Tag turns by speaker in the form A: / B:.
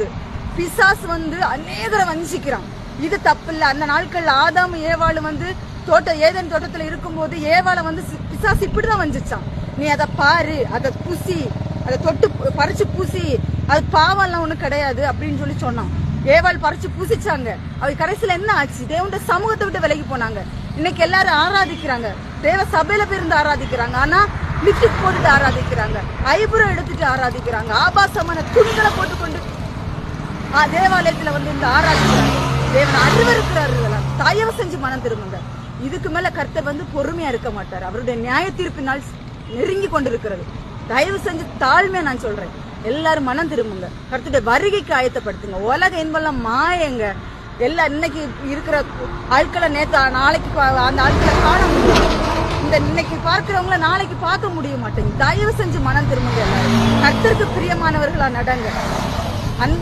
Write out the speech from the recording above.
A: போகுது. பிசாசு அநேகரை வஞ்சிக்கிறான். இது தப்பு இல்ல. அந்த நாட்கள்ல ஆதாம் ஏவாள் ஏதேன் தோட்டத்துல இருக்கும் போது ஏவாளை பிசாசு இப்படிதான் வஞ்சிச்சான். நீ அதை பாரு, அதை பூசி, அதை தொட்டு பறிச்சு பூசி, அது பாவம் எல்லாம் ஒண்ணு கிடையாது அப்படின்னு சொல்லி சொன்னான். ஏவாள் பறிச்சு பூசிச்சாங்க. அவ கடைசியில என்ன ஆச்சு? தேவனுடைய சமூகத்தை விட்டு விலகி போனாங்க. இன்னைக்கு எல்லாரும் ஆராதிக்கிறாங்க, தேவ சபையில பேருந்து ஆராதிக்கிறாங்க. ஆனா லிப்டிக் போட்டுட்டு ஆராதிக்கிறாங்க, ஐபுரம் எடுத்துட்டு ஆராதிக்கிறாங்க, ஆபாசமான துணிகளை போட்டுக்கொண்டு தேவாலயத்துல இந்த ஆராதிக்கிறாங்க. தேவன் அருவருக்கிறாரு. தயவு செஞ்சு மனம் திரும்புங்க. இதுக்கு மேல கர்த்தர் பொறுமையா இருக்க மாட்டார். அவருடைய நியாய தீர்ப்பினால் நெருங்கி கொண்டிருக்கிறது. தயவு செஞ்சு தாழ்மையா நான் சொல்றேன், எல்லாரும் மனம் திரும்புங்க. கர்த்தருடைய வருகைக்கு ஆயத்தப்படுத்துங்க. உலக இன்பெல்லாம் மாயங்க. எல்லாம் இன்னைக்கு இருக்கிற ஆட்களை நாளைக்கு அந்த ஆட்களை காண முடியும். இன்னைக்கு பார்க்கிறவங்கள நாளைக்கு பார்க்க முடிய மாட்டேங்குது. தயவு செஞ்சு மனம் திரும்புங்க. எல்லாரும் கர்த்தருக்கு பிரியமானவர்களா நடங்க.